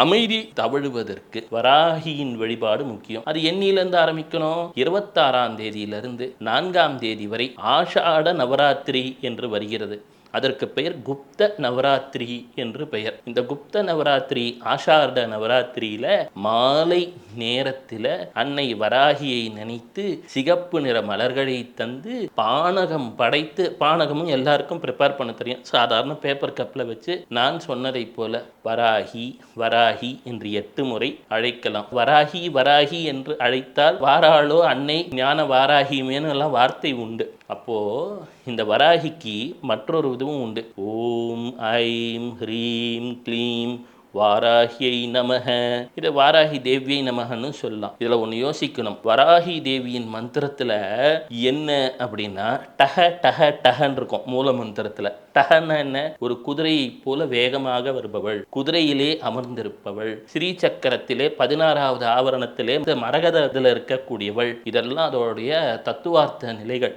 அமைதி தவழுவதற்கு வராகியின் வழிபாடு முக்கியம். அது எண்ணிலிருந்து ஆரம்பிக்கணும். 26ஆம் தேதியிலிருந்து 4ஆம் தேதி வரை ஆஷாட நவராத்திரி என்று வருகிறது. அதற்கு பெயர் குப்த நவராத்திரி என்று பெயர். இந்த குப்த நவராத்திரி ஆஷாட நவராத்திரியில மாலை நேரத்தில் அன்னை வராகியை நினைத்து சிகப்பு நிற மலர்களை தந்து பானகம் படைத்து, பானகமும் எல்லாருக்கும் ப்ரிப்பேர் பண்ண தெரியும். சாதாரண பேப்பர் கப்பில் வச்சு நான் சொன்னதை போல வராகி வராகி என்று 8 முறை அழைக்கலாம். வராகி வராகி என்று அழைத்தால் வாராளோ அன்னை ஞான வாராகிமேனு எல்லாம் வார்த்தை உண்டு. அப்போ இந்த வராகிக்கு மற்றொரு இதுவும் உண்டு. ஓம் ஐம் ஹ்ரீம் க்ளீம் வாராகியை நமக. இதை வாராகி தேவியை நமகன்னு சொல்லலாம். இதில் ஒன்று யோசிக்கணும். வராகி தேவியின் மந்திரத்தில் என்ன அப்படின்னா டஹ டஹ டஹன்னு இருக்கும். மூல மந்திரத்தில் டஹன்னா என்ன? ஒரு குதிரையை போல வேகமாக வருபவள், குதிரையிலே அமர்ந்திருப்பவள், ஸ்ரீ சக்கரத்திலே 16வது ஆவரணத்திலே மரகதத்தில் இருக்கக்கூடியவள். இதெல்லாம் அதோடைய தத்துவார்த்த நிலைகள்.